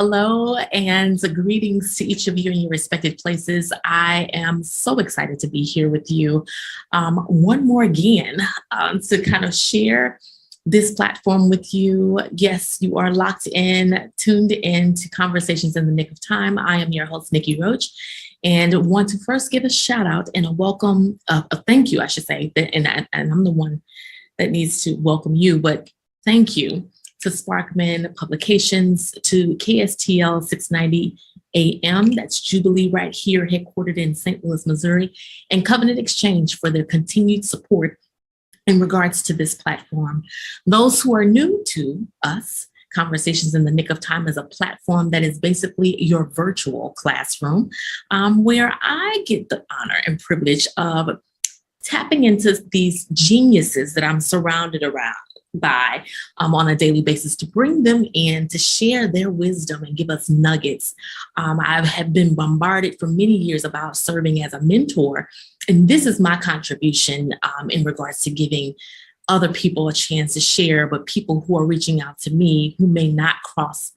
Hello and greetings to each of you in your respective places. I am so excited to be here with you one more again to kind of share this platform with you. Yes, you are locked in, tuned in to Conversations in the Nick of Time. I am your host, Nikki Roach, and want to first give a shout out and a welcome, a thank you, I should say, and I'm the one that needs to welcome you, but thank you to Sparkman Publications, to KSTL 690 AM, that's Jubilee right here, headquartered in St. Louis, Missouri, and Covenant Exchange for their continued support in regards to this platform. Those who are new to us, Conversations in the Nick of Time is a platform that is basically your virtual classroom, where I get the honor and privilege of tapping into these geniuses that I'm surrounded around by on a daily basis to bring them in to share their wisdom and give us nuggets. I have been bombarded for many years about serving as a mentor, and this is my contribution in regards to giving other people a chance to share, but people who are reaching out to me who may not cross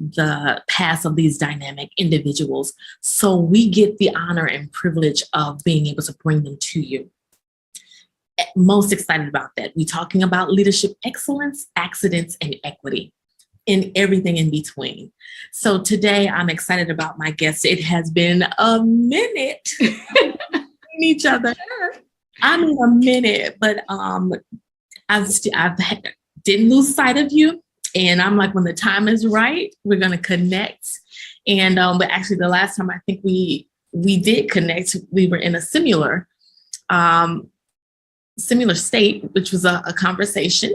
the paths of these dynamic individuals. So we get the honor and privilege of being able to bring them to you. Most excited about that. We're talking about leadership excellence, accidents, and equity, and everything in between. So today I'm excited about my guest. It has been a minute meeting each other. I mean a minute, but I didn't lose sight of you. And I'm like, when the time is right, we're gonna connect. And but actually the last time I think we did connect, we were in a similar state, which was a conversation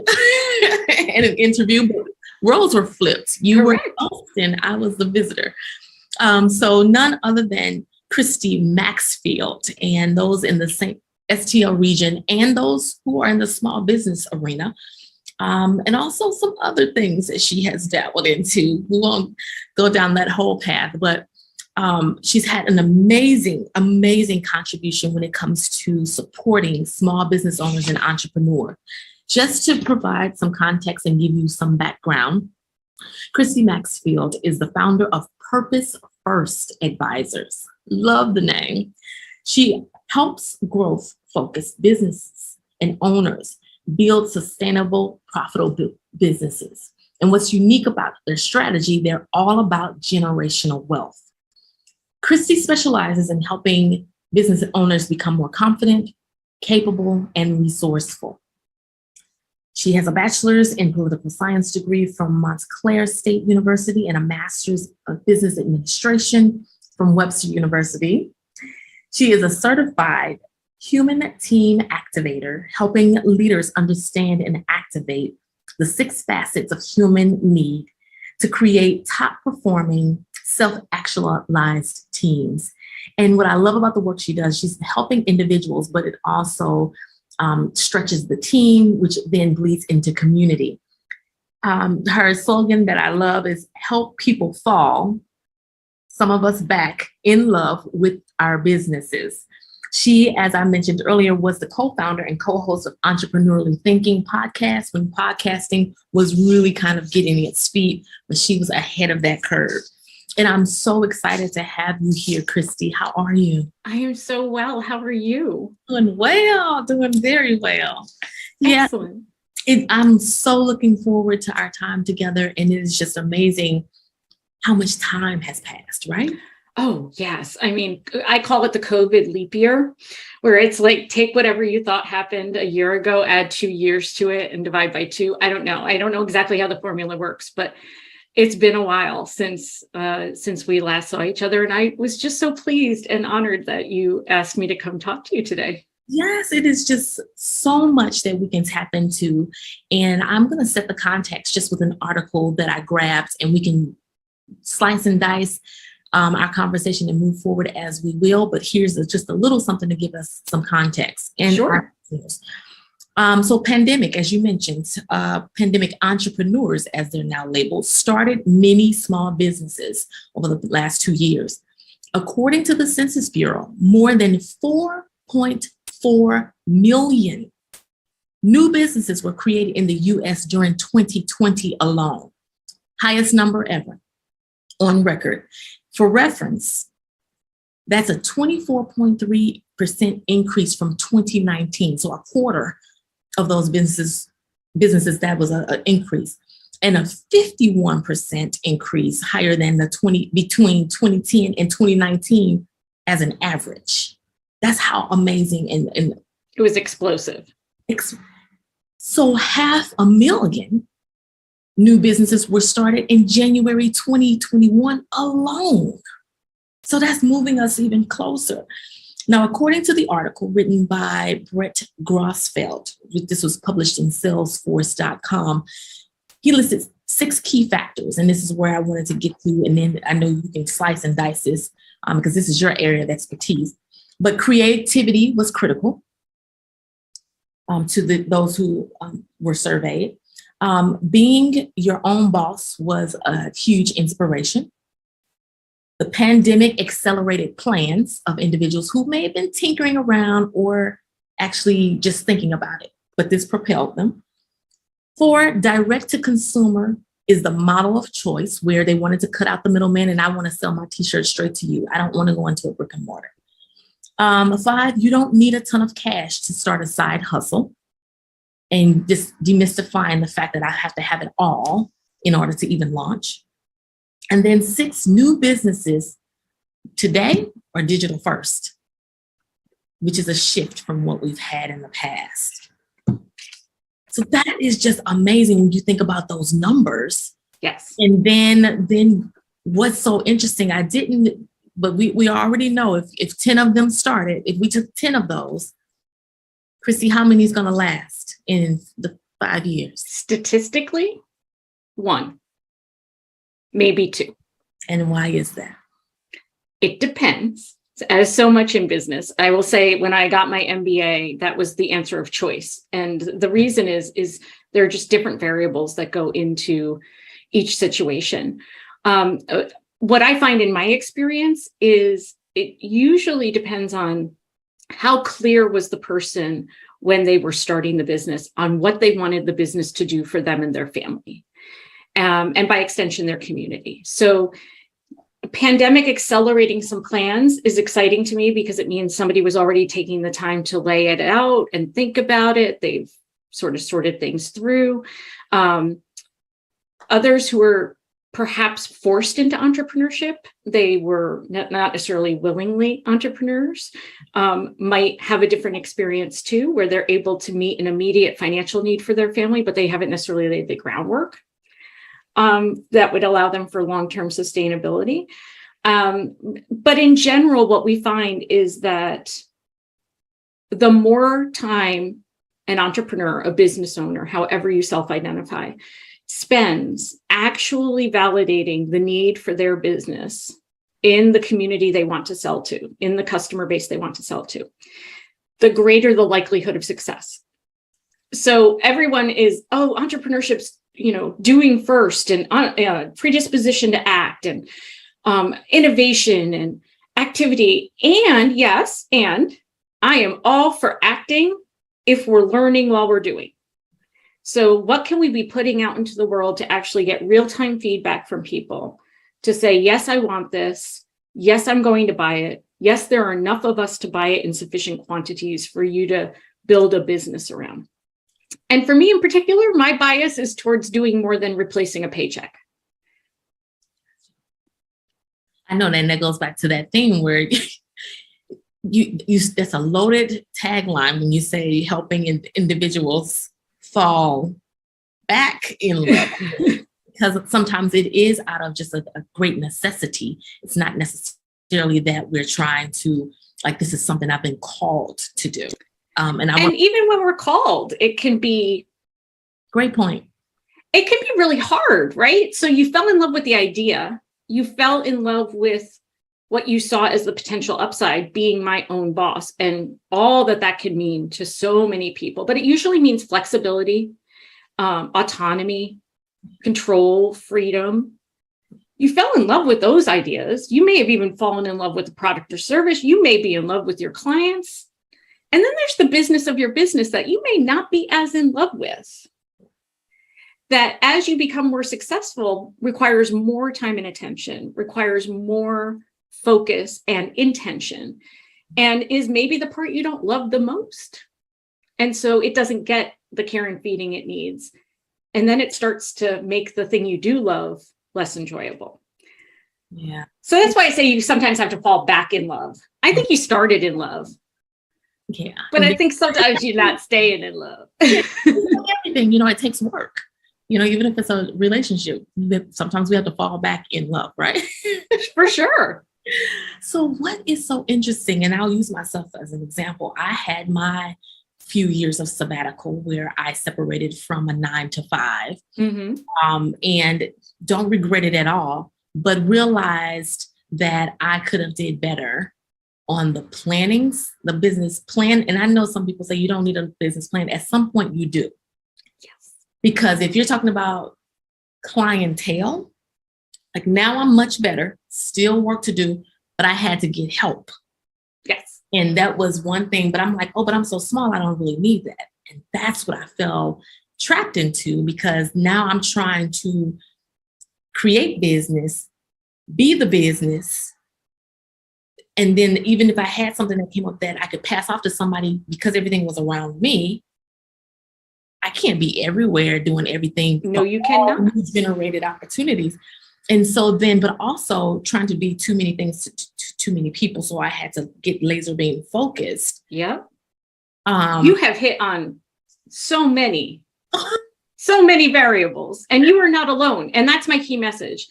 and an interview, but roles were flipped. You Correct. Were the host and I was the visitor. So none other than Christy Maxfield, and those in the St. STL region and those who are in the small business arena, and also some other things that she has dabbled into. We won't go down that whole path, but she's had an amazing contribution when it comes to supporting small business owners and entrepreneurs. Just to provide some context and give you some background, Christy Maxfield is the founder of Purpose First Advisors. Love the name. She helps growth-focused businesses and owners build sustainable, profitable businesses. And what's unique about their strategy, they're all about generational wealth. Christy specializes in helping business owners become more confident, capable, and resourceful. She has a bachelor's in political science degree from Montclair State University and a master's of business administration from Webster University. She is a certified human team activator, helping leaders understand and activate the 6 facets of human need to create top-performing, self-actualized teams. And what I love about the work she does, she's helping individuals, but it also stretches the team, which then bleeds into community. Her slogan that I love is help people fall, some of us back in love with our businesses. She, as I mentioned earlier, was the co-founder and co-host of Entrepreneurially Thinking podcast when podcasting was really kind of getting its feet, but she was ahead of that curve. And I'm so excited to have you here, Christy. How are you? I am so well. How are you? Doing well, doing very well. Excellent. Yeah, I'm so looking forward to our time together. And it is just amazing how much time has passed, right? Oh, yes. I mean, I call it the COVID leap year, where it's like, take whatever you thought happened a year ago, add 2 years to it and divide by 2. I don't know. I don't know exactly how the formula works, but it's been a while since we last saw each other. And I was just so pleased and honored that you asked me to come talk to you today. Yes, it is just so much that we can tap into. And I'm going to set the context just with an article that I grabbed, and we can slice and dice our conversation and move forward as we will. But here's just a little something to give us some context. And sure. So pandemic, as you mentioned, pandemic entrepreneurs, as they're now labeled, started many small businesses over the last 2 years. According to the Census Bureau, more than 4.4 million new businesses were created in the U.S. during 2020 alone. Highest number ever. on record. For reference, that's a 24.3% increase from 2019. So a quarter of those businesses that was an increase, and a 51% increase higher than between 2010 and 2019 as an average. That's how amazing and it was explosive. So 500,000 new businesses were started in January 2021 alone. So that's moving us even closer. Now, according to the article written by Brett Grossfeld, this was published in Salesforce.com, he listed 6 key factors, and this is where I wanted to get to, and then I know you can slice and dice this because this is your area of expertise. But creativity was critical to those who were surveyed. Being your own boss was a huge inspiration. The pandemic accelerated plans of individuals who may have been tinkering around or actually just thinking about it, but this propelled them. 4, direct to consumer is the model of choice, where they wanted to cut out the middleman, and I want to sell my t-shirt straight to you. I don't want to go into a brick and mortar. 5, you don't need a ton of cash to start a side hustle, and just demystifying the fact that I have to have it all in order to even launch. And then 6, new businesses today are digital first, which is a shift from what we've had in the past. So that is just amazing when you think about those numbers. Yes. And then what's so interesting, but we already know if 10 of them started, if we took 10 of those, Christy, how many is going to last in the 5 years? Statistically, 1, maybe 2. And why is that? It depends. As so much in business, I will say when I got my MBA, that was the answer of choice. And the reason is there are just different variables that go into each situation. What I find in my experience is it usually depends on how clear was the person when they were starting the business on what they wanted the business to do for them and their family, and by extension, their community. So pandemic accelerating some plans is exciting to me because it means somebody was already taking the time to lay it out and think about it. They've sort of sorted things through. Others who were perhaps forced into entrepreneurship, they were not necessarily willingly entrepreneurs, might have a different experience too, where they're able to meet an immediate financial need for their family, but they haven't necessarily laid the groundwork that would allow them for long-term sustainability. But in general, what we find is that the more time an entrepreneur, a business owner, however you self-identify, spends actually validating the need for their business in the community they want to sell to, in the customer base they want to sell to, the greater the likelihood of success. So everyone is, entrepreneurship's, doing first, and predisposition to act, and innovation and activity. And yes, and I am all for acting if we're learning while we're doing. So what can we be putting out into the world to actually get real-time feedback from people to say, yes, I want this. Yes, I'm going to buy it. Yes, there are enough of us to buy it in sufficient quantities for you to build a business around. And for me in particular, my bias is towards doing more than replacing a paycheck. I know that goes back to that thing where you that's a loaded tagline when you say helping individuals fall back in love, because sometimes it is out of just a great necessity. It's not necessarily that we're trying to, this is something I've been called to do. And even when we're called, it can be. Great point. It can be really hard, right? So you fell in love with the idea. You fell in love with what you saw as the potential upside, being my own boss, and all that can mean to so many people. But it usually means flexibility, autonomy, control, freedom. You fell in love with those ideas. You may have even fallen in love with the product or service. You may be in love with your clients. And then there's the business of your business that you may not be as in love with. that as you become more successful requires more time and attention, requires more focus and intention, and is maybe the part you don't love the most. And so it doesn't get the care and feeding it needs. And then it starts to make the thing you do love less enjoyable. Yeah. So that's why I say you sometimes have to fall back in love. I think you started in love, Yeah. but I think sometimes you're not staying in love. Everything, it takes work. Even if it's a relationship, sometimes we have to fall back in love, right? For sure. So what is so interesting, and I'll use myself as an example. I had my few years of sabbatical where I separated from a 9-to-5, and don't regret it at all, but realized that I could have did better on the plannings, the business plan. And I know some people say you don't need a business plan. At some point you do. Yes. Because if you're talking about clientele, like now I'm much better, still work to do, but I had to get help. Yes. And that was one thing, but I'm like, oh, but I'm so small, I don't really need that. And that's what I fell trapped into, because now I'm trying to create business, be the business. And then even if I had something that came up that I could pass off to somebody because everything was around me, I can't be everywhere doing everything. No, you cannot. Generated opportunities. And so then, but also trying to be too many things to too many people. So I had to get laser beam focused. Yeah. You have hit on so many variables, and you are not alone. And that's my key message.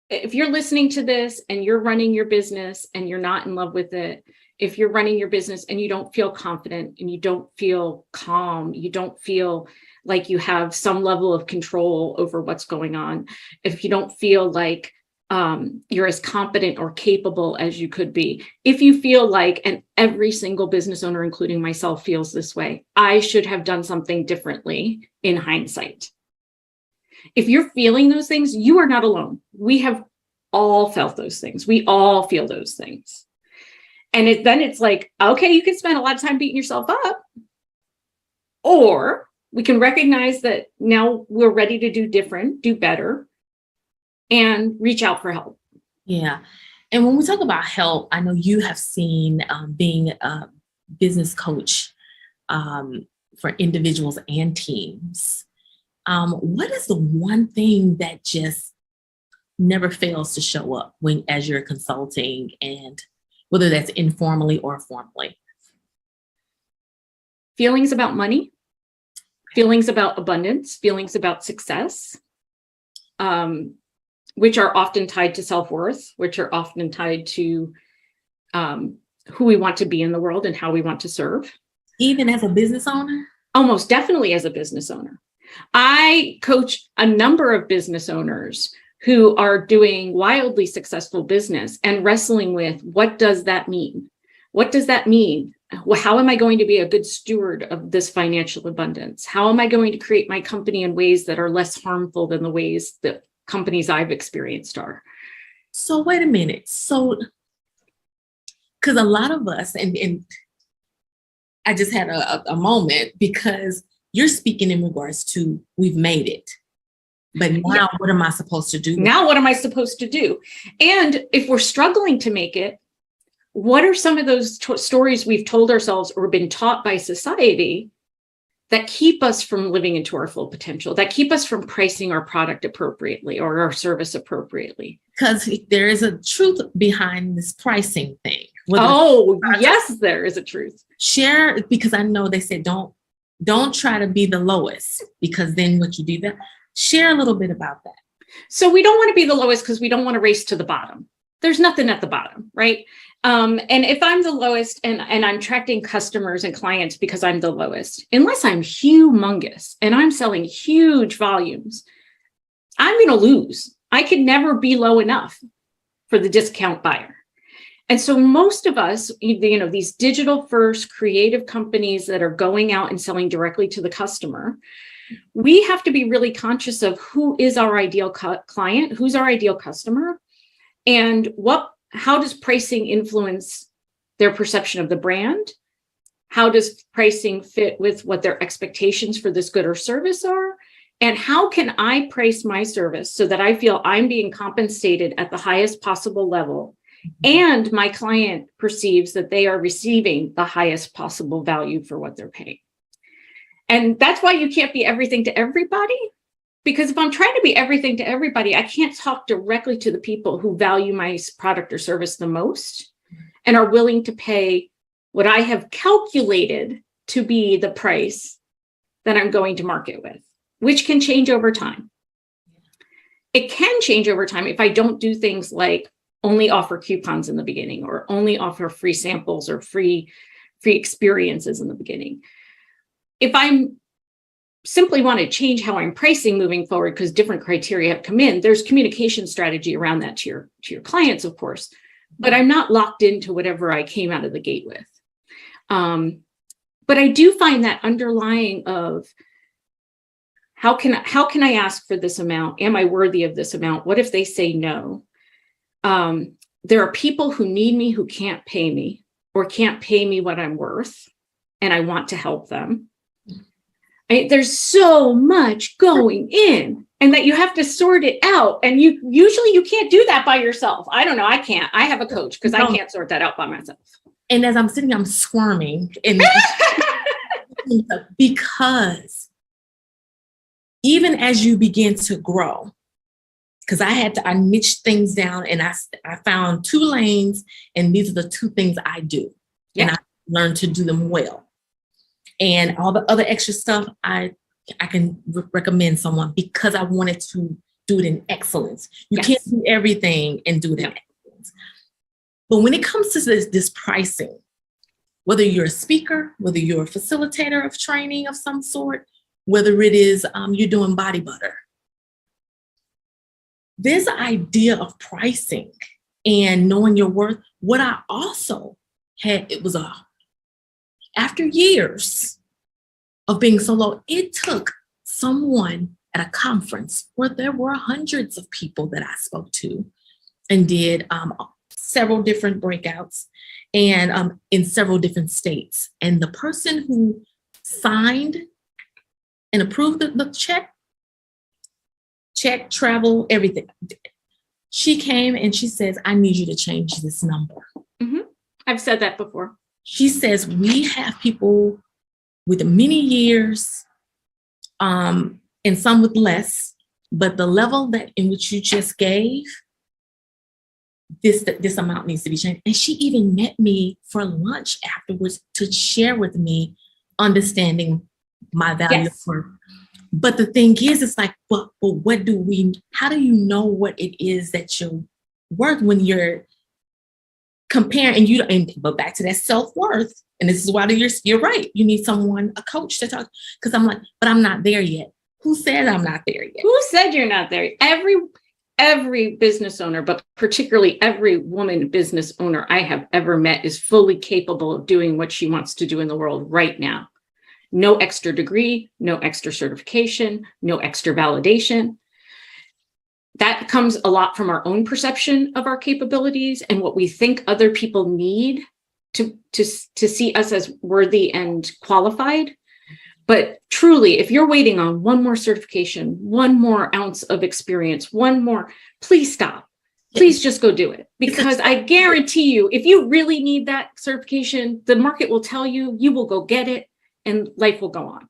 If you're listening to this and you're running your business and you're not in love with it, if you're running your business and you don't feel confident and you don't feel calm, you don't feel like you have some level of control over what's going on, if you don't feel like you're as competent or capable as you could be, if you feel like, and every single business owner, including myself, feels this way, I should have done something differently in hindsight. If you're feeling those things, you are not alone. We have all felt those things. We all feel those things. And then it's like, okay, you can spend a lot of time beating yourself up, or we can recognize that now we're ready to do different, do better, and reach out for help. Yeah. And when we talk about help, I know you have seen being a business coach for individuals and teams. What is the one thing that just never fails to show up as you're consulting, and whether that's informally or formally? Feelings about money, feelings about abundance, feelings about success, which are often tied to self-worth, which are often tied to who we want to be in the world and how we want to serve. Even as a business owner? Almost definitely as a business owner. I coach a number of business owners who are doing wildly successful business and wrestling with, what does that mean? What does that mean? How am I going to be a good steward of this financial abundance? How am I going to create my company in ways that are less harmful than the ways that companies I've experienced are? So wait a minute. So, because a lot of us, and I just had a moment, because you're speaking in regards to we've made it. But now what am I supposed to do? Now what am I supposed to do? And if we're struggling to make it, what are some of those stories we've told ourselves or been taught by society that keep us from living into our full potential, that keep us from pricing our product appropriately or our service appropriately? Because there is a truth behind this pricing thing. Oh, yes, there is a truth. Share, because I know they said don't try to be the lowest, because then what you do that. Share a little bit about that. So we don't want to be the lowest because we don't want to race to the bottom. There's nothing at the bottom, right? And if I'm the lowest and I'm attracting customers and clients because I'm the lowest, unless I'm humongous and I'm selling huge volumes, I'm going to lose. I can never be low enough for the discount buyer. And so most of us, these digital first creative companies that are going out and selling directly to the customer, we have to be really conscious of who is our ideal client, who's our ideal customer, and how does pricing influence their perception of the brand? How does pricing fit with what their expectations for this good or service are? And how can I price my service so that I feel I'm being compensated at the highest possible level and my client perceives that they are receiving the highest possible value for what they're paying? And that's why you can't be everything to everybody. Because if I'm trying to be everything to everybody, I can't talk directly to the people who value my product or service the most and are willing to pay what I have calculated to be the price that I'm going to market with, which can change over time. It can change over time if I don't do things like only offer coupons in the beginning or only offer free samples or free experiences in the beginning. If I'm simply want to change how I'm pricing moving forward because different criteria have come in, there's communication strategy around that to your clients, of course, but I'm not locked into whatever I came out of the gate with. But I do find that underlying of how can I ask for this amount? Am I worthy of this amount? What if they say no? There are people who need me who can't pay me or can't pay me what I'm worth, and I want to help them. There's so much going in, and that you have to sort it out. And you usually can't do that by yourself. I don't know. I can't. I have a coach because I can't sort that out by myself. And as I'm sitting, I'm squirming and because even as you begin to grow, because I niched things down and I found 2 lanes, and these are the 2 things I do. Yeah. And I learned to do them well. And all the other extra stuff, I can recommend someone because I wanted to do it in excellence. You can't do everything and do it in excellence. But when it comes to this pricing, whether you're a speaker, whether you're a facilitator of training of some sort, whether it is you're doing body butter, this idea of pricing and knowing your worth, what I also had, it was after years of being so low, it took someone at a conference where there were hundreds of people that I spoke to and did several different breakouts and in several different states. And the person who signed and approved the check, travel, everything, she came and she says, I need you to change this number. Mm-hmm. I've said that before. She says, we have people with many years and some with less, but the level that in which you just gave, this amount needs to be changed. And she even met me for lunch afterwards to share with me understanding my value for her. But the thing is, it's like, but how do you know what it is that you're worth when you're comparing but back to that self-worth. And this is why you're right. You need someone, a coach to talk, because I'm like, but I'm not there yet. Who said I'm not there yet? Who said you're not there? Every business owner, but particularly every woman business owner I have ever met is fully capable of doing what she wants to do in the world right now. No extra degree, no extra certification, no extra validation. That comes a lot from our own perception of our capabilities and what we think other people need to see us as worthy and qualified. But truly, if you're waiting on one more certification, one more ounce of experience, one more, please stop. Please just go do it. Because I guarantee you, if you really need that certification, the market will tell you, you will go get it and life will go on.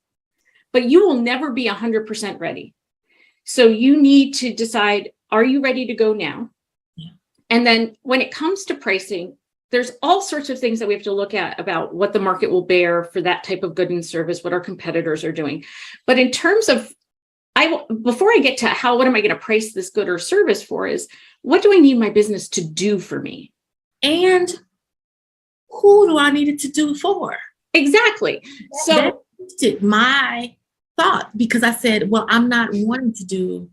But you will never be 100% ready. So you need to decide, are you ready to go now? Yeah. And then when it comes to pricing, there's all sorts of things that we have to look at about what the market will bear for that type of good and service, what our competitors are doing. But in terms of, before I get to what am I going to price this good or service for, is what do I need my business to do for me? And who do I need it to do for? Exactly. So my thought, because I said, well, I'm not wanting to do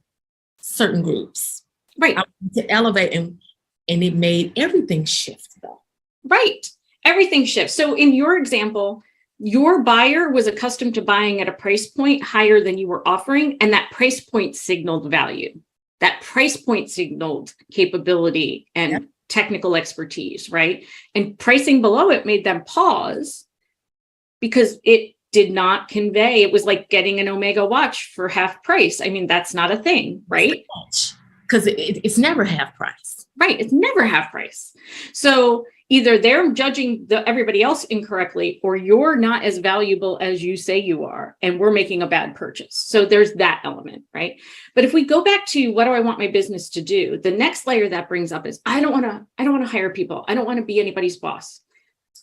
certain groups. Right. I want to elevate, and it made everything shift though. Right. Everything shifts. So in your example, your buyer was accustomed to buying at a price point higher than you were offering, and that price point signaled value. That price point signaled capability and technical expertise, right? And pricing below it made them pause because it did not convey. It was like getting an Omega watch for half price. I mean, that's not a thing, right? Because it's never half price. Right. It's never half price. So either they're judging everybody else incorrectly, or you're not as valuable as you say you are, and we're making a bad purchase. So there's that element, right? But if we go back to what do I want my business to do, the next layer that brings up is I don't want to hire people. I don't want to be anybody's boss.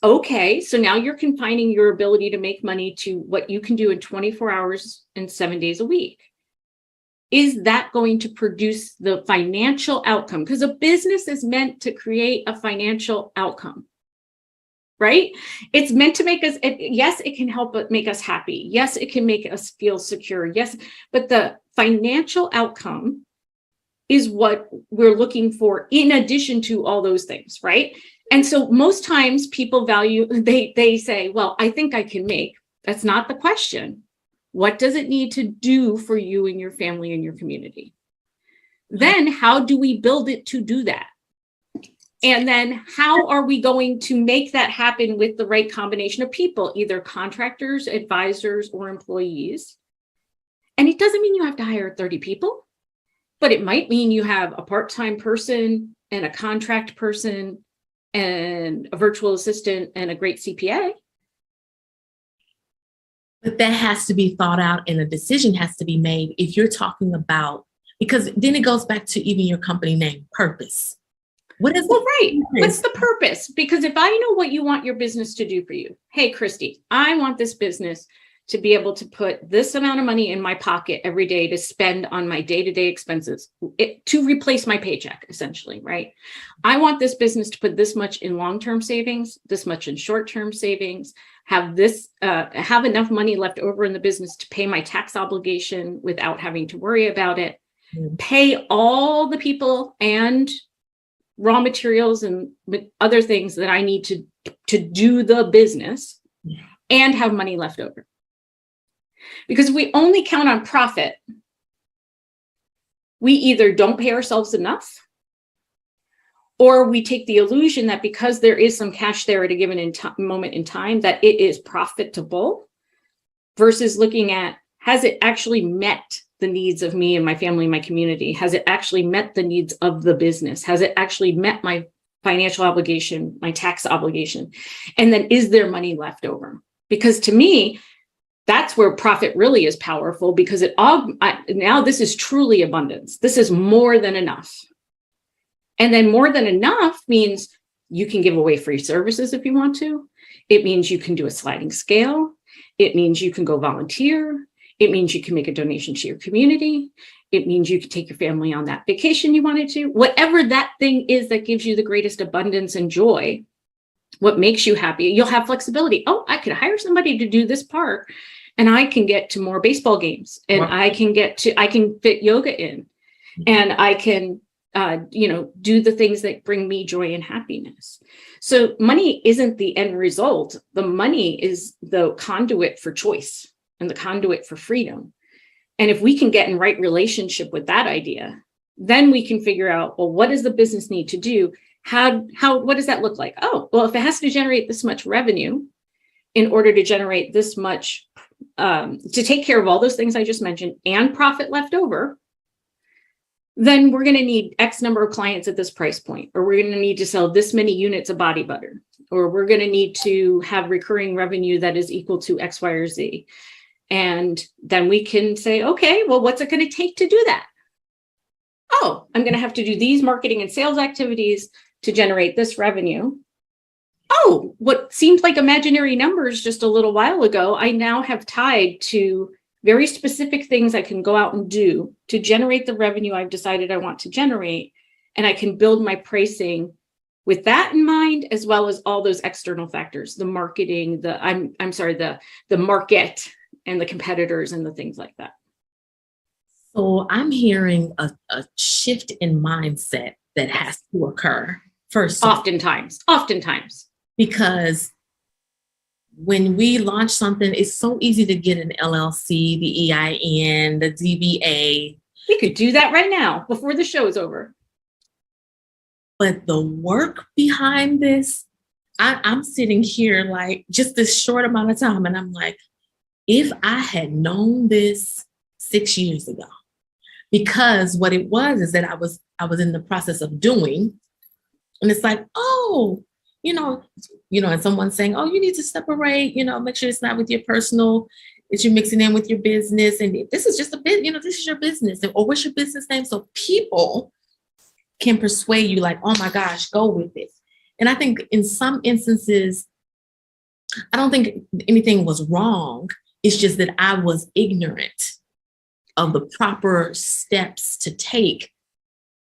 Okay, so now you're confining your ability to make money to what you can do in 24 hours and 7 days a week. Is that going to produce the financial outcome? Because a business is meant to create a financial outcome, right? It's meant to make us, yes, it can help make us happy. Yes, it can make us feel secure. Yes, but the financial outcome is what we're looking for in addition to all those things, right? And so most times people they say, well, I think I can make. That's not the question. What does it need to do for you and your family and your community? Then how do we build it to do that? And then how are we going to make that happen with the right combination of people, either contractors, advisors, or employees? And it doesn't mean you have to hire 30 people, but it might mean you have a part-time person and a contract person and a virtual assistant and a great CPA. But that has to be thought out and a decision has to be made if you're talking about, because then it goes back to even your company name, purpose. What is right? What's the purpose? Because if I know what you want your business to do for you, hey, Christy, I want this business to be able to put this amount of money in my pocket every day to spend on my day-to-day expenses, to replace my paycheck, essentially, right? I want this business to put this much in long-term savings, this much in short-term savings, have enough money left over in the business to pay my tax obligation without having to worry about it, pay all the people and raw materials and other things that I need to do the business, and have money left over. Because if we only count on profit, we either don't pay ourselves enough, or we take the illusion that because there is some cash there at a given moment in time, that it is profitable, versus looking at, has it actually met the needs of me and my family and my community? Has it actually met the needs of the business? Has it actually met my financial obligation, my tax obligation? And then is there money left over? Because to me, that's where profit really is powerful, because now this is truly abundance. This is more than enough. And then more than enough means you can give away free services if you want to. It means you can do a sliding scale. It means you can go volunteer. It means you can make a donation to your community. It means you can take your family on that vacation you wanted to. Whatever that thing is that gives you the greatest abundance and joy, what makes you happy, you'll have flexibility. Oh, I could hire somebody to do this part, and I can get to more baseball games, and I can fit yoga in, and I can, do the things that bring me joy and happiness. So money isn't the end result. The money is the conduit for choice and the conduit for freedom. And if we can get in right relationship with that idea, then we can figure out, well, what does the business need to do? What does that look like? Oh, well, if it has to generate this much revenue in order to generate this much, to take care of all those things I just mentioned and profit left over, then we're going to need X number of clients at this price point, or we're going to need to sell this many units of body butter, or we're going to need to have recurring revenue that is equal to X, Y, or Z. And then we can say, okay, well, what's it going to take to do that? Oh, I'm going to have to do these marketing and sales activities to generate this revenue. Oh, what seemed like imaginary numbers just a little while ago, I now have tied to very specific things I can go out and do to generate the revenue I've decided I want to generate. And I can build my pricing with that in mind, as well as all those external factors, the marketing, the market and the competitors and the things like that. So I'm hearing a shift in mindset that has to occur first. Oftentimes. Because when we launch something, it's so easy to get an LLC, the EIN, the DBA. We could do that right now before the show is over. But the work behind this, I'm sitting here like just this short amount of time, and I'm like, if I had known this 6 years ago, because what it was is that I was in the process of doing, and it's like, oh, and someone saying, oh, you need to separate, make sure it's not with your personal, that you're mixing in with your business. And this is just a bit, this is your business. Or what's your business name? So people can persuade you like, oh my gosh, go with it. And I think in some instances, I don't think anything was wrong. It's just that I was ignorant of the proper steps to take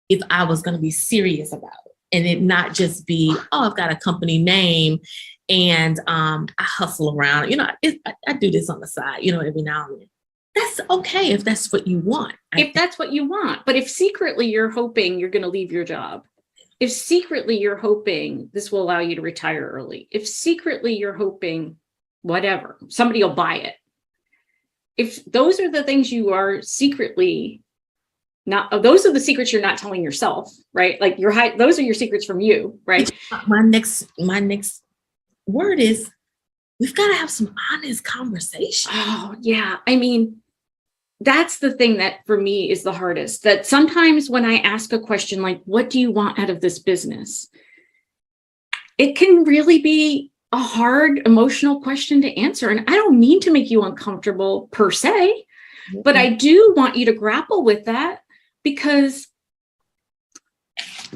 if I was going to be serious about it. And it not just be, oh, I've got a company name and I hustle around. I do this on the side, every now and then. That's okay if that's what you want. If that's what you want. But if secretly you're hoping you're going to leave your job, if secretly you're hoping this will allow you to retire early, if secretly you're hoping whatever, somebody will buy it. If those are the things you are secretly not, those are the secrets you're not telling yourself, right? Like those are your secrets from you, right? My next word is we've got to have some honest conversation. Oh yeah. I mean, that's the thing that for me is the hardest, that sometimes when I ask a question like, what do you want out of this business? It can really be a hard emotional question to answer. And I don't mean to make you uncomfortable per se, but I do want you to grapple with that, because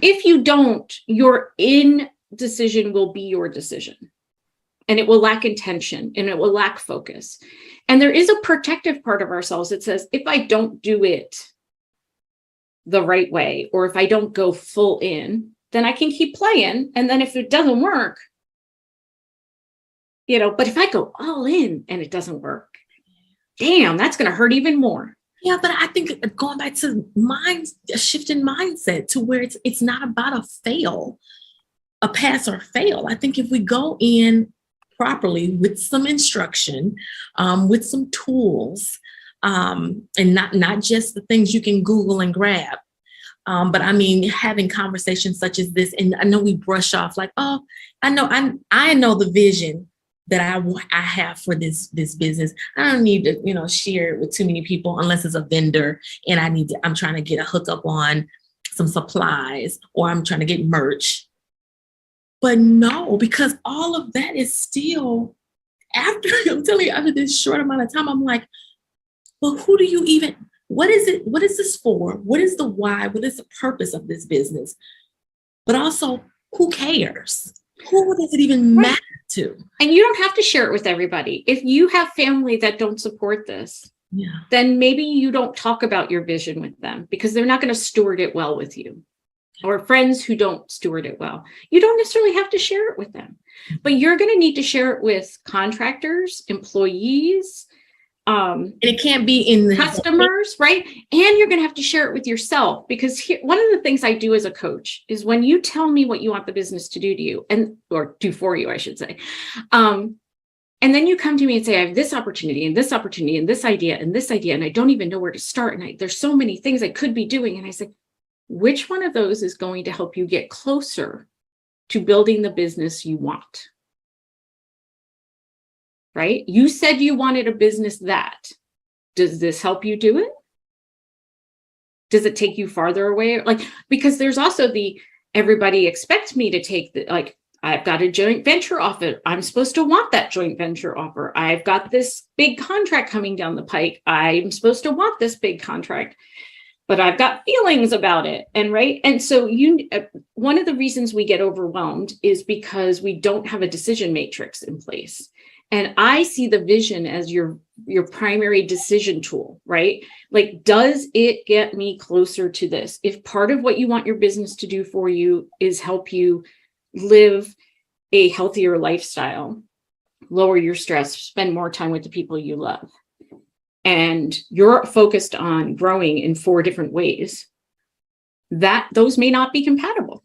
if you don't, your indecision will be your decision. And it will lack intention and it will lack focus. And there is a protective part of ourselves that says, if I don't do it the right way, or if I don't go full in, then I can keep playing. And then if it doesn't work, but if I go all in and it doesn't work, damn, that's going to hurt even more. Yeah, but I think going back to a shift in mindset to where it's not about a pass or fail. I think if we go in properly with some instruction, with some tools, and not just the things you can Google and grab, but I mean having conversations such as this. And I know we brush off like, oh, I know the vision that I have for this business. I don't need to share it with too many people unless it's a vendor and I'm trying to get a hookup on some supplies or I'm trying to get merch. But no, because all of that is still after this short amount of time, I'm like, well, who do you even, what is it? What is this for? What is the why? What is the purpose of this business? But also, who cares? Who does it even matter to? And you don't have to share it with everybody. If you have family that don't support this, then maybe you don't talk about your vision with them because they're not going to steward it well with you. Or friends who don't steward it well. You don't necessarily have to share it with them, but you're going to need to share it with contractors, employees. And it can't be in the customers, right? And you're going to have to share it with yourself, because one of the things I do as a coach is when you tell me what you want the business to do to you or do for you, I should say. And then you come to me and say, I have this opportunity and this opportunity and this idea and this idea, and I don't even know where to start. And there's so many things I could be doing. And I say, which one of those is going to help you get closer to building the business you want? Right? You said you wanted a business that. Does this help you do it? Does it take you farther away? Because there's also everybody expects me to take I've got a joint venture offer. I'm supposed to want that joint venture offer. I've got this big contract coming down the pike. I'm supposed to want this big contract. But I've got feelings about it. And so one of the reasons we get overwhelmed is because we don't have a decision matrix in place. And I see the vision as your primary decision tool, right? Like, does it get me closer to this? If part of what you want your business to do for you is help you live a healthier lifestyle, lower your stress, spend more time with the people you love, and you're focused on growing in 4 different ways, those may not be compatible.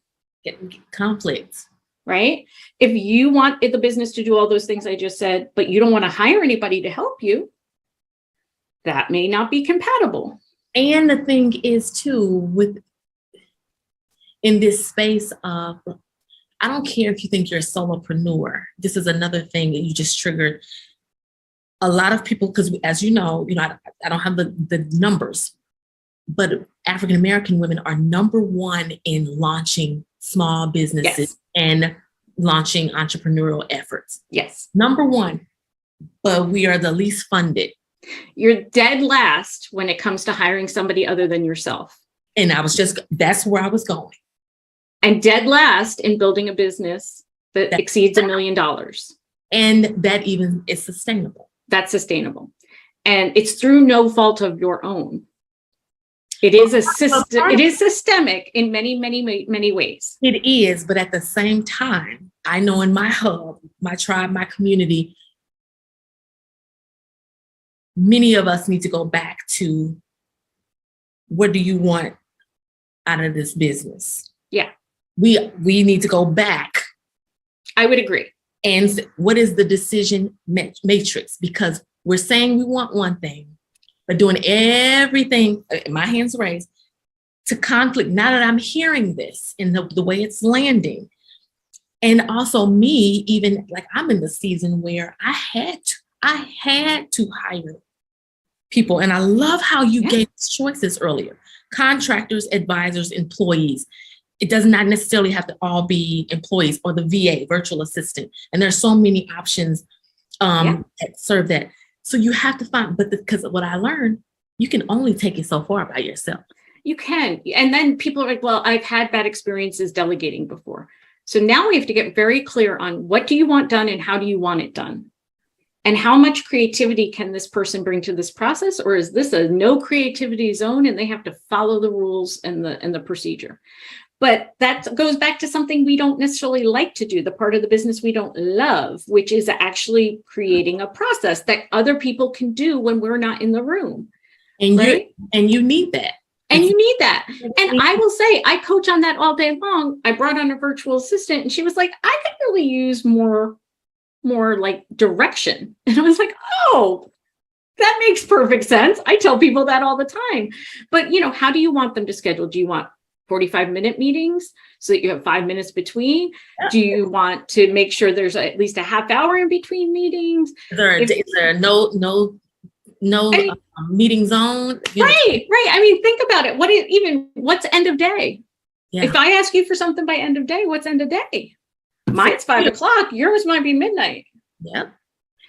Conflicts. Right? If you want the business to do all those things I just said, but you don't want to hire anybody to help you, that may not be compatible. And the thing is too, in this space of, I don't care if you think you're a solopreneur. This is another thing that you just triggered. a lot of people, because as you know, I don't have the numbers, but African American women are number one in launching small businesses Yes. and launching entrepreneurial efforts. Yes. Number one, but we are the least funded. You're dead last when it comes to hiring somebody other than yourself. And that's where I was going. And dead last in building a business that exceeds $1 million. And that even is sustainable. That's sustainable. And it's through no fault of your own. It is it is systemic in many, many, many ways. It is, but at the same time, I know in my hub, my tribe, my community, many of us need to go back to, what do you want out of this business? Yeah. We need to go back. I would agree. And what is the decision matrix? Because we're saying we want one thing, but doing everything, my hands raised, to conflict. Now that I'm hearing this and the way it's landing, and also me, even like I'm in the season where I had to hire people. And I love how you gave choices earlier: contractors, advisors, employees. It does not necessarily have to all be employees, or the VA, virtual assistant. And there's so many options that serve that. So you have to find, because what I learned, you can only take it so far by yourself. You can. And then people are like, well, I've had bad experiences delegating before. So now we have to get very clear on what do you want done and how do you want it done? And how much creativity can this person bring to this process? Or is this a no creativity zone and they have to follow the rules and the procedure? But that goes back to something we don't necessarily like to do, the part of the business we don't love, which is actually creating a process that other people can do when we're not in the room. And right? you need that. And you need that. And I will say, I coach on that all day long. I brought on a virtual assistant and she was like, I could really use more like direction. And I was like, oh, that makes perfect sense. I tell people that all the time. But, how do you want them to schedule? Do you want 45-minute meetings so that you have 5 minutes between? Do you want to make sure there's at least a half hour in between meetings? Is there no meeting zone? Right. I mean, think about it. What's end of day? Yeah. If I ask you for something by end of day, what's end of day? Mine's 5 o'clock. Yours might be midnight. Yeah.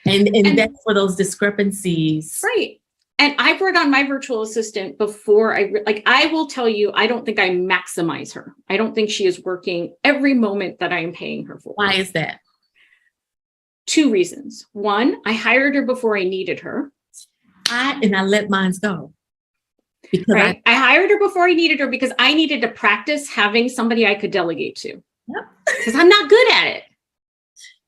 And that's for those discrepancies. Right. And I brought on my virtual assistant before I will tell you, I don't think I maximize her. I don't think she is working every moment that I am paying her for. Why is that? 2 reasons. One, I hired her before I needed her. I let mine go. Because I hired her before I needed her because I needed to practice having somebody I could delegate to. Yep. Because I'm not good at it.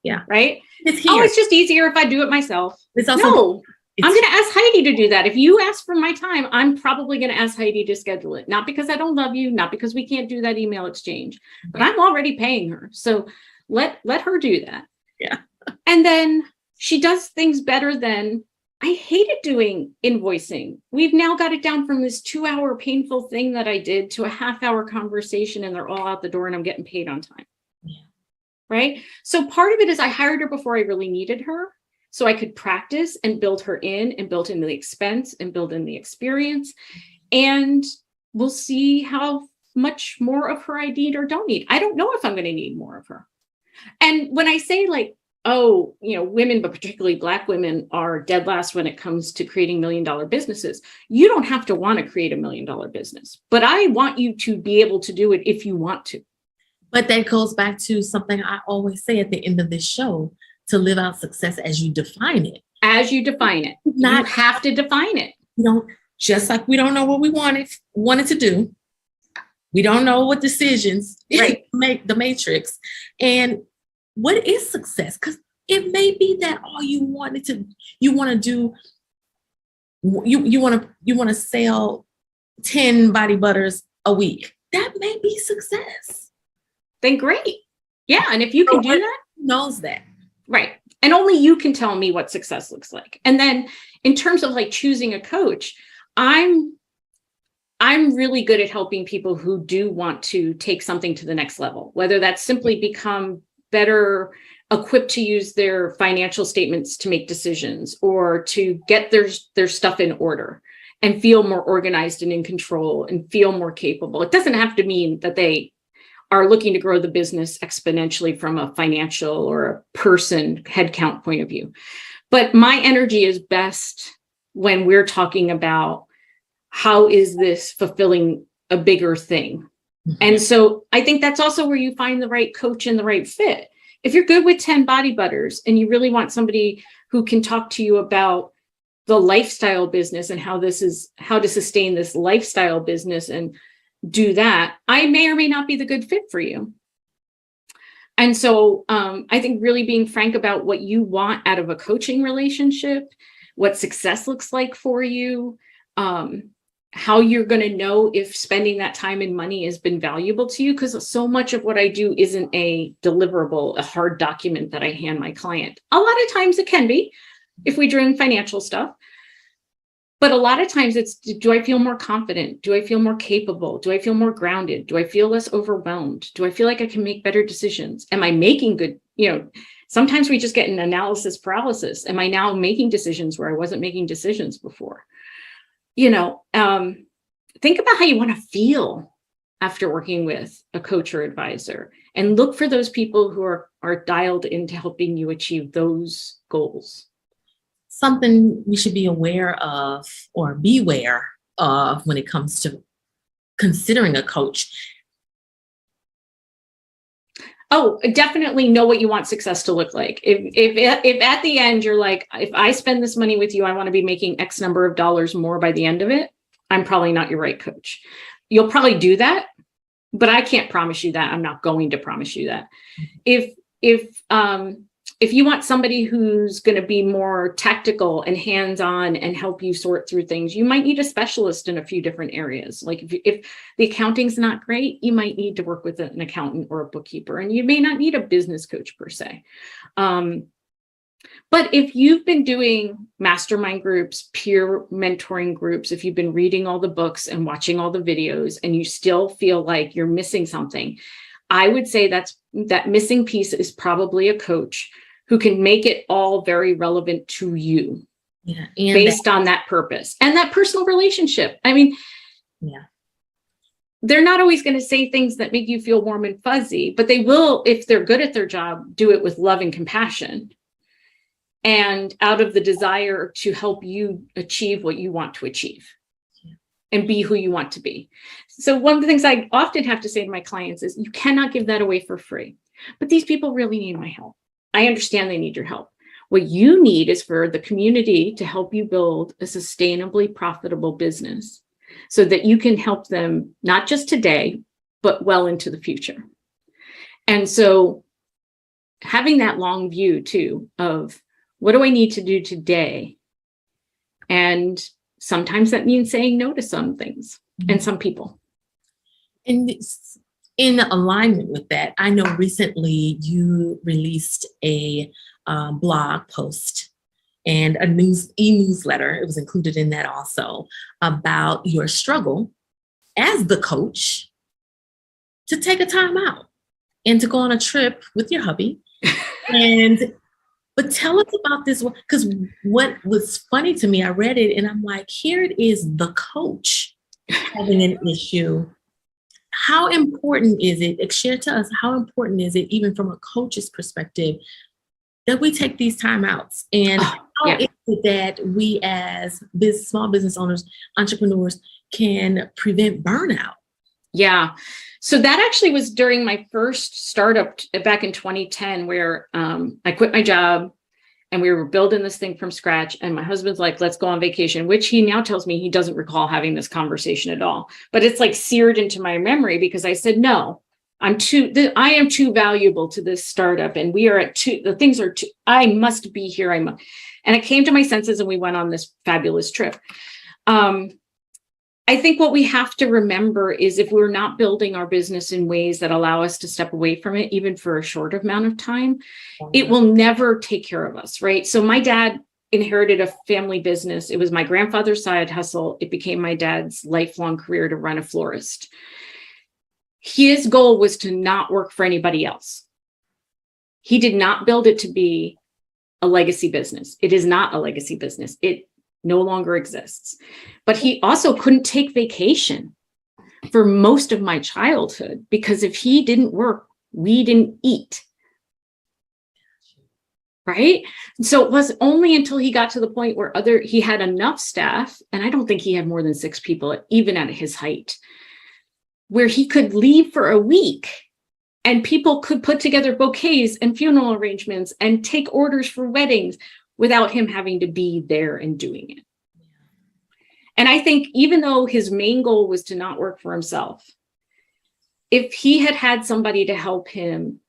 Yeah. Right? It's just easier if I do it myself. It's also I'm going to ask Heidi to do that. If you ask for my time, I'm probably going to ask Heidi to schedule it. Not because I don't love you, not because we can't do that email exchange, but I'm already paying her. So let her do that. Yeah. And then she does things better than I hated doing invoicing. We've now got it down from this 2-hour painful thing that I did to a half-hour conversation and they're all out the door and I'm getting paid on time. Yeah. Right. So part of it is I hired her before I really needed her. So I could practice and build her in and build in the expense and build in the experience. And we'll see how much more of her I need or don't need. I don't know if I'm going to need more of her. And when I say women, but particularly Black women, are dead last when it comes to creating $1 million businesses, you don't have to want to create $1 million business, but I want you to be able to do it if you want to. But that goes back to something I always say at the end of this show: to live out success as you define it. As you define it. You have to define it. Just like we don't know what we wanted to do. We don't know what decisions make the matrix. And what is success? Because it may be that all you want to do, you want to sell 10 body butters a week. That may be success. Then great. Yeah. And if you can do that, who knows that? Right. And only you can tell me what success looks like. And then in terms of choosing a coach, I'm really good at helping people who do want to take something to the next level, whether that's simply become better equipped to use their financial statements to make decisions or to get their stuff in order and feel more organized and in control and feel more capable. It doesn't have to mean that they are looking to grow the business exponentially from a financial or a person headcount point of view. But my energy is best when we're talking about how is this fulfilling a bigger thing. And so I think that's also where you find the right coach and the right fit. If you're good with 10 body butters and you really want somebody who can talk to you about the lifestyle business and how to sustain this lifestyle business and do that, I may or may not be the good fit for you. And so I think really being frank about what you want out of a coaching relationship, what success looks like for you, how you're going to know if spending that time and money has been valuable to you, because so much of what I do isn't a deliverable, a hard document that I hand my client. A lot of times it can be if we're doing financial stuff, but a lot of times it's, do I feel more confident? Do I feel more capable? Do I feel more grounded? Do I feel less overwhelmed? Do I feel like I can make better decisions? Am I making good, sometimes we just get an analysis paralysis. Am I now making decisions where I wasn't making decisions before? Think about how you want to feel after working with a coach or advisor, and look for those people who are dialed into helping you achieve those goals. Something we should be aware of or beware of when it comes to considering a coach. Oh, definitely know what you want success to look like. If at the end you're like, if I spend this money with you, I want to be making X number of dollars more by the end of it, I'm probably not your right coach. You'll probably do that, but I can't promise you that. I'm not going to promise you that. If you want somebody who's going to be more tactical and hands-on and help you sort through things, you might need a specialist in a few different areas. Like if the accounting's not great, you might need to work with an accountant or a bookkeeper, and you may not need a business coach per se. But if you've been doing mastermind groups, peer mentoring groups, if you've been reading all the books and watching all the videos and you still feel like you're missing something, I would say that missing piece is probably a coach who can make it all very relevant to you, based on that purpose and that personal relationship. I mean, they're not always going to say things that make you feel warm and fuzzy, but they will, if they're good at their job, do it with love and compassion and out of the desire to help you achieve what you want to achieve and be who you want to be. So one of the things I often have to say to my clients is, you cannot give that away for free, but these people really need my help. I understand they need your help. What you need is for the community to help you build a sustainably profitable business so that you can help them not just today, but well into the future. And so having that long view too of what do I need to do today? And sometimes that means saying no to some things and some people. And in alignment with that, I know recently you released a blog post and a e-newsletter. It was included in that also, about your struggle as the coach to take a time out and to go on a trip with your hubby. But tell us about this one, because what was funny to me, I read it and I'm like, here it is, the coach having an issue. How important is it? Share to us, how important is it, even from a coach's perspective, that we take these timeouts? And how is it that we as small business owners, entrepreneurs, can prevent burnout? Yeah. So that actually was during my first startup back in 2010, where I quit my job and we were building this thing from scratch. And my husband's like, let's go on vacation, which he now tells me he doesn't recall having this conversation at all. But it's like seared into my memory because I said, no, I am too valuable to this startup. And we are at the things are too, I must be here. And I came to my senses and we went on this fabulous trip. I think what we have to remember is if we're not building our business in ways that allow us to step away from it, even for a short amount of time, it will never take care of us, right? So my dad inherited a family business. It was my grandfather's side hustle. It became my dad's lifelong career to run a florist. His goal was to not work for anybody else. He did not build it to be a legacy business. It is not a legacy business. It no longer exists. But he also couldn't take vacation for most of my childhood, because if he didn't work, we didn't eat. Right? So it was only until he got to the point where he had enough staff, and I don't think he had more than 6 people, even at his height, where he could leave for a week and people could put together bouquets and funeral arrangements and take orders for weddings without him having to be there and doing it. And I think even though his main goal was to not work for himself, if he had had somebody to help him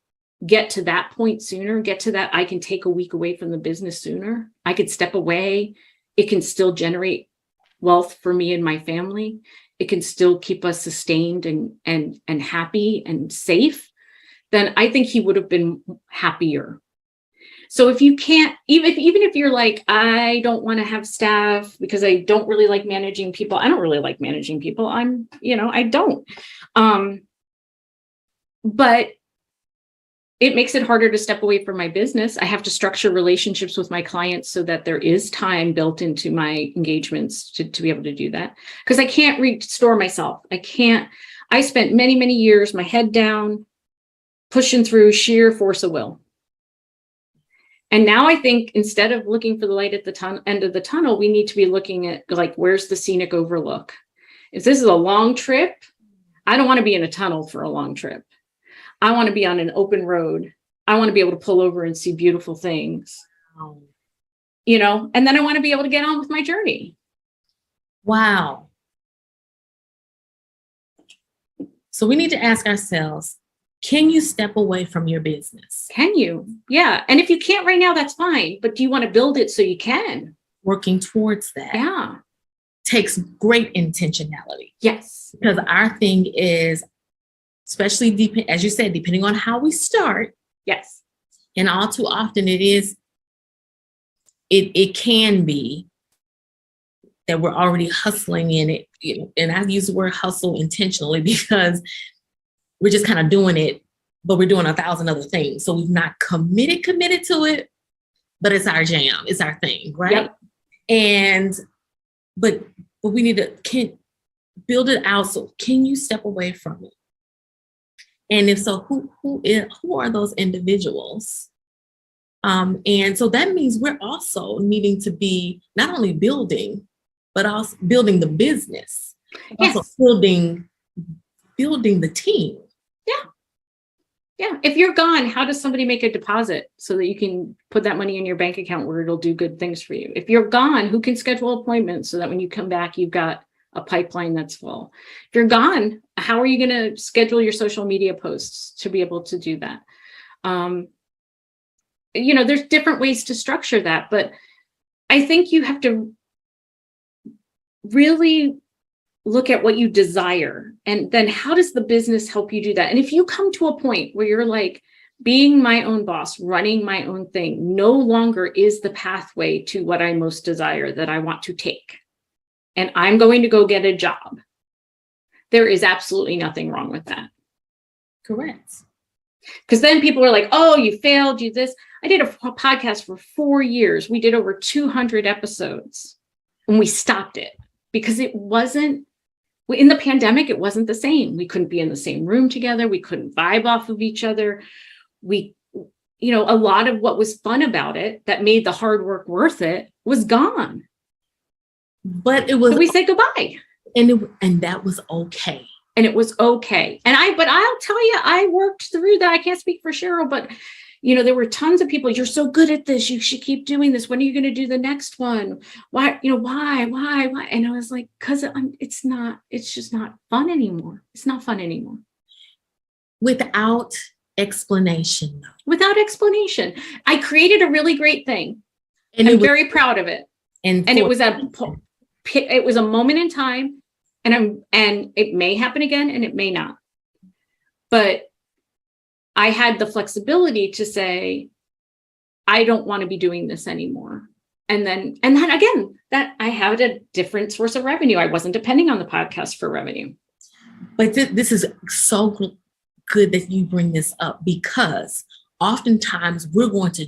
get to that point sooner, get to that, I can take a week away from the business sooner, I could step away, it can still generate wealth for me and my family, it can still keep us sustained and happy and safe, then I think he would have been happier. So if you can't, even if you're like, I don't want to have staff because I don't really like managing people. I don't really like managing people. I don't. But it makes it harder to step away from my business. I have to structure relationships with my clients so that there is time built into my engagements to be able to do that. Because I can't restore myself. I spent many, many years, my head down, pushing through sheer force of will. And now I think instead of looking for the light at the end of the tunnel, we need to be looking at, like, where's the scenic overlook? If this is a long trip, I don't want to be in a tunnel for a long trip. I want to be on an open road. I want to be able to pull over and see beautiful things, and then I want to be able to get on with my journey. Wow. So we need to ask ourselves, can you step away from your business? Can you? Yeah. And if you can't right now, that's fine. But do you want to build it so you can? Working towards that. Yeah. Takes great intentionality. Yes. Because our thing is, especially as you said, depending on how we start. Yes. And all too often it can be that we're already hustling in it. And I use the word hustle intentionally because we're just kind of doing it, but we're doing 1,000 other things. So we've not committed to it, but it's our jam. It's our thing, right? Yep. But we need to build it out. So can you step away from it? And if so, who are those individuals? And so that means we're also needing to be not only building, but also building the business, yes. Also building the team. Yeah. Yeah. If you're gone, how does somebody make a deposit so that you can put that money in your bank account where it'll do good things for you? If you're gone, who can schedule appointments so that when you come back, you've got a pipeline that's full? If you're gone, how are you going to schedule your social media posts to be able to do that? There's different ways to structure that, but I think you have to really look at what you desire, and then how does the business help you do that? And if you come to a point where you're like, being my own boss, running my own thing no longer is the pathway to what I most desire, that I want to take, and I'm going to go get a job, there is absolutely nothing wrong with that. Correct. Because then people are like, oh, you failed, you this. I did a podcast for 4 years. We did over 200 episodes and we stopped it because it wasn't, in the pandemic, it wasn't the same. We couldn't be in the same room together. We couldn't vibe off of each other. A lot of what was fun about it that made the hard work worth it was gone. But it was, so we said goodbye. And that was okay. And it was okay. But I'll tell you, I worked through that. I can't speak for Cheryl, but there were tons of people. You're so good at this. You should keep doing this. When are you going to do the next one? Why? Why? And I was like, because it's just not fun anymore. It's not fun anymore. Without explanation. Without explanation. I created a really great thing. And I'm very proud of it. And it was a moment in time. And it may happen again and it may not. But I had the flexibility to say, I don't want to be doing this anymore. And then again, that I had a different source of revenue. I wasn't depending on the podcast for revenue. But this is so good that you bring this up, because oftentimes we're going to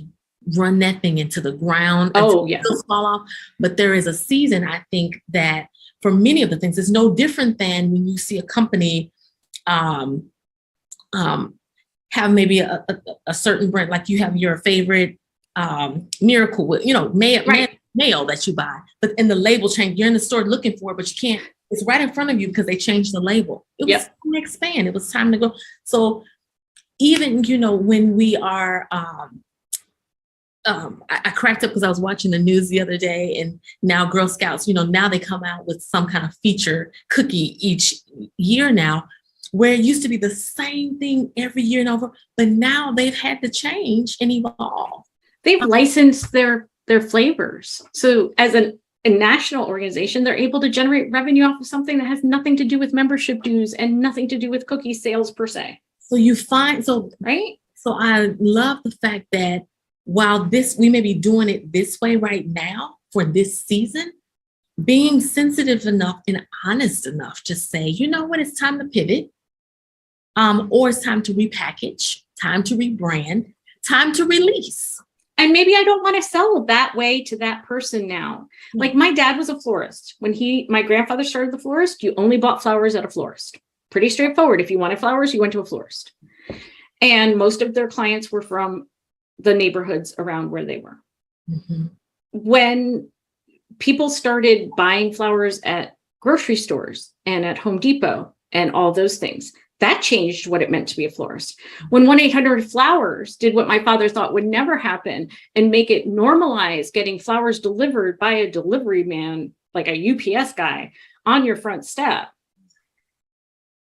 run that thing into the ground until those fall off. But there is a season, I think, that for many of the things, it's no different than when you see a company have maybe a certain brand, like you have your favorite Miracle, mayo that you buy, but in the label change, you're in the store looking for it, but you can't, it's right in front of you because they changed the label. It was time to expand. It was time to go. So even, when we are, I cracked up because I was watching the news the other day, and now Girl Scouts, now they come out with some kind of feature cookie each year now, where it used to be the same thing every year and over, but now they've had to change and evolve. They've licensed their flavors. So as a national organization, they're able to generate revenue off of something that has nothing to do with membership dues and nothing to do with cookie sales per se. So right? So I love the fact that while we may be doing it this way right now for this season, being sensitive enough and honest enough to say, you know what, it's time to pivot, or it's time to repackage, time to rebrand, time to release. And maybe I don't want to sell that way to that person now. Like my dad was a florist. When my grandfather started the florist, you only bought flowers at a florist. Pretty straightforward. If you wanted flowers, you went to a florist. And most of their clients were from the neighborhoods around where they were. Mm-hmm. When people started buying flowers at grocery stores and at Home Depot and all those things, that changed what it meant to be a florist. When 1-800-Flowers did what my father thought would never happen and make it normalize getting flowers delivered by a delivery man, like a UPS guy, on your front step,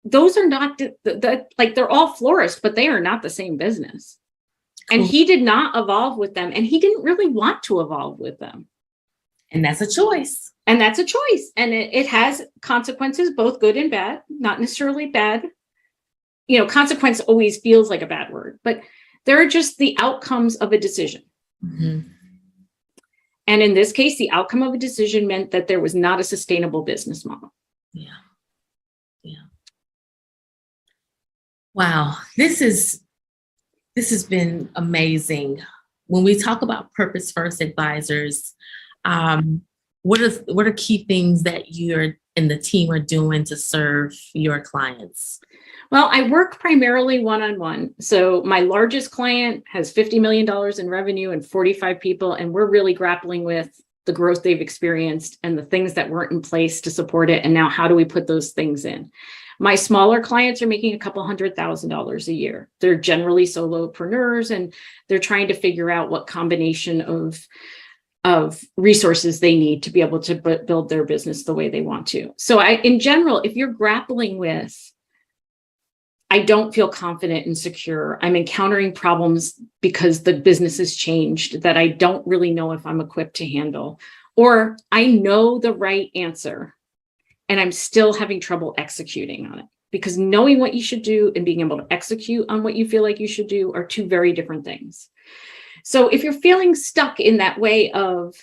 those are not, they're all florists, but they are not the same business. And he did not evolve with them, and he didn't really want to evolve with them. And that's a choice. And that's a choice. And it has consequences, both good and bad, not necessarily bad. Consequence always feels like a bad word, but they're just the outcomes of a decision. Mm-hmm. And in this case, the outcome of a decision meant that there was not a sustainable business model. Yeah. Wow. This has been amazing. When we talk about Purpose First Advisors, what are key things that you and the team are doing to serve your clients? Well, I work primarily one-on-one. So my largest client has $50 million in revenue and 45 people, and we're really grappling with the growth they've experienced and the things that weren't in place to support it. And now how do we put those things in? My smaller clients are making a couple $100,000 a year. They're generally solopreneurs, and they're trying to figure out what combination of resources they need to be able to build their business the way they want to. So in general, if you're grappling with, I don't feel confident and secure, I'm encountering problems because the business has changed that I don't really know if I'm equipped to handle, or I know the right answer and I'm still having trouble executing on it, because knowing what you should do and being able to execute on what you feel like you should do are two very different things. So if you're feeling stuck in that way of,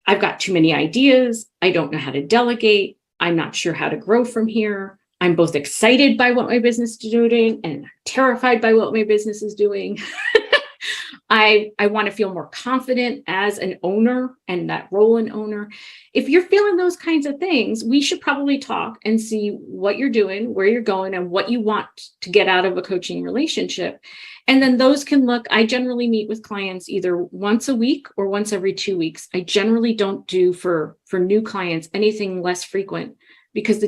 I've got too many ideas, I don't know how to delegate, I'm not sure how to grow from here, I'm both excited by what my business is doing and terrified by what my business is doing. I want to feel more confident as an owner and that role in owner. If you're feeling those kinds of things, we should probably talk and see what you're doing, where you're going, and what you want to get out of a coaching relationship. And then those can look, I generally meet with clients either once a week or once every 2 weeks. I generally don't do for new clients anything less frequent, because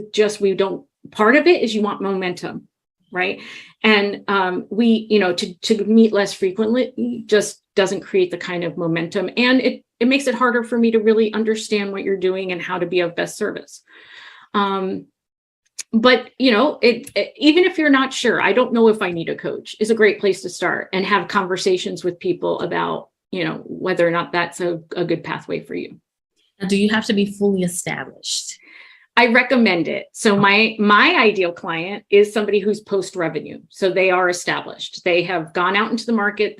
part of it is you want momentum, right? And to meet less frequently just doesn't create the kind of momentum. And it makes it harder for me to really understand what you're doing and how to be of best service. But even if you're not sure, I don't know if I need a coach, is a great place to start and have conversations with people about, whether or not that's a good pathway for you. Do you have to be fully established? I recommend it. So my ideal client is somebody who's post-revenue. So they are established. They have gone out into the market.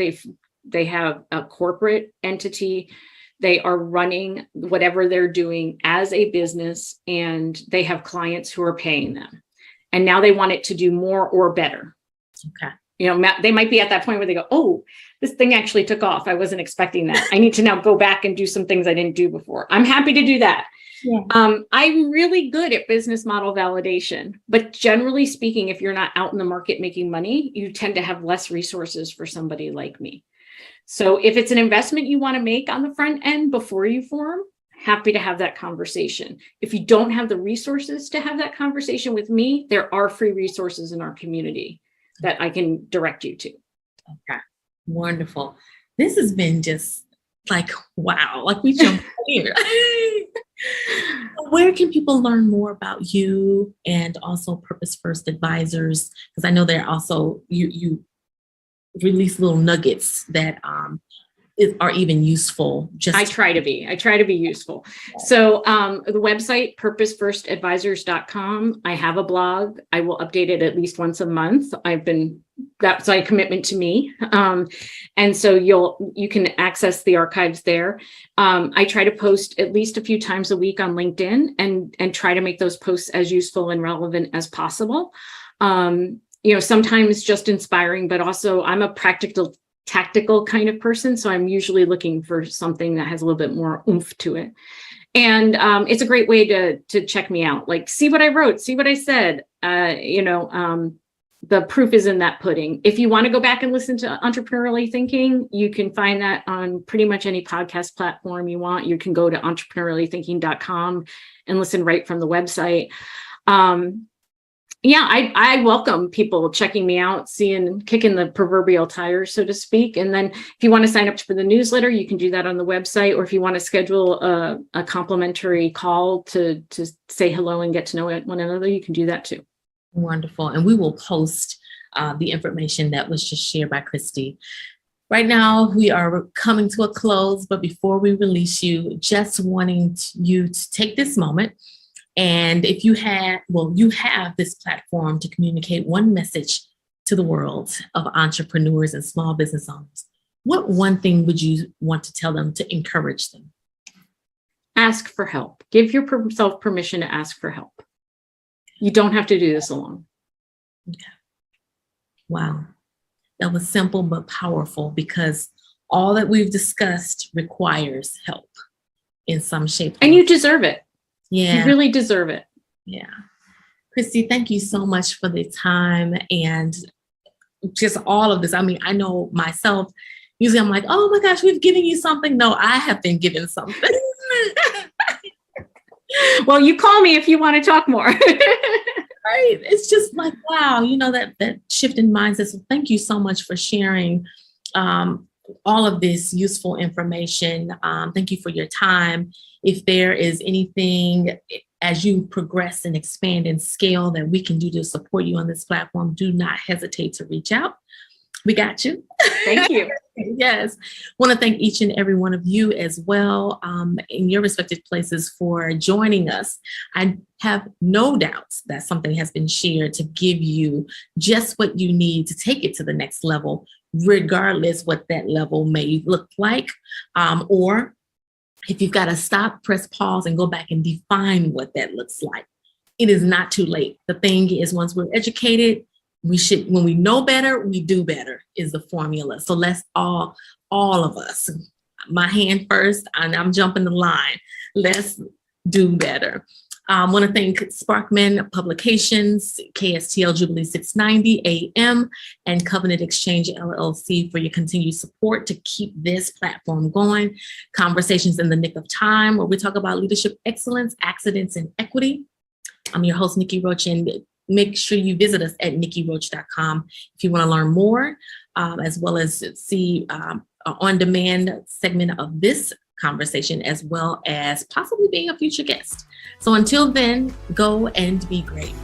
They have a corporate entity. They are running whatever they're doing as a business, and they have clients who are paying them. And now they want it to do more or better. Okay. they might be at that point where they go, oh, this thing actually took off. I wasn't expecting that. I need to now go back and do some things I didn't do before. I'm happy to do that. Yeah. I'm really good at business model validation, but generally speaking, if you're not out in the market making money, you tend to have less resources for somebody like me. So if it's an investment you want to make on the front end before you form, happy to have that conversation. If you don't have the resources to have that conversation with me, there are free resources in our community that I can direct you to. Okay, wonderful. This has been just like, wow, like we jumped here. Where can people learn more about you and also Purpose First Advisors? Because I know they're also, you release little nuggets that are even useful. I try to be useful. So the website, purposefirstadvisors.com. I have a blog. I will update it at least once a month. That's a commitment to me. And so you can access the archives there. I try to post at least a few times a week on LinkedIn and try to make those posts as useful and relevant as possible. Sometimes just inspiring, but also I'm a practical, tactical kind of person. So I'm usually looking for something that has a little bit more oomph to it. And it's a great way to check me out. Like, see what I wrote, see what I said. The proof is in that pudding. If you want to go back and listen to Entrepreneurially Thinking, you can find that on pretty much any podcast platform you want. You can go to entrepreneuriallythinking.com and listen right from the website. I welcome people checking me out, kicking the proverbial tires, so to speak. And then if you want to sign up for the newsletter, you can do that on the website. Or if you want to schedule a complimentary call to say hello and get to know one another, you can do that too. Wonderful. And we will post the information that was just shared by Christy. Right now, we are coming to a close, but before we release you, just wanting you to take this moment. And if you have this platform to communicate one message to the world of entrepreneurs and small business owners, what one thing would you want to tell them to encourage them? Ask for help. Give yourself permission to ask for help. You don't have to do this alone. Okay. Wow. That was simple but powerful, because all that we've discussed requires help in some shape. And you deserve it. Yeah. You really deserve it. Yeah. Christy, thank you so much for the time and just all of this. I mean, I know myself, usually I'm like, oh my gosh, we've given you something. No, I have been given something. Well, you call me if you want to talk more. Right. It's just like, wow, that shift in mindset. So thank you so much for sharing all of this useful information. Thank you for your time. If there is anything as you progress and expand and scale that we can do to support you on this platform, do not hesitate to reach out. We got you. Thank you. Yes. Want to thank each and every one of you as well in your respective places for joining us. I have no doubts that something has been shared to give you just what you need to take it to the next level, regardless what that level may look like, or if you've got to stop, press pause, and go back and define what that looks like. It is not too late. The thing is, once we're educated, when we know better, we do better is the formula. So let's all of us, my hand first, and I'm jumping the line. Let's do better. I want to thank Sparkman Publications, KSTL Jubilee 690 AM, and Covenant Exchange LLC for your continued support to keep this platform going. Conversations in the Nick of Time, where we talk about leadership excellence, accidents, and equity. I'm your host, Nikki Roach, and make sure you visit us at nikkiroach.com if you want to learn more, as well as see an on-demand segment of this conversation, as well as possibly being a future guest. So until then, go and be great.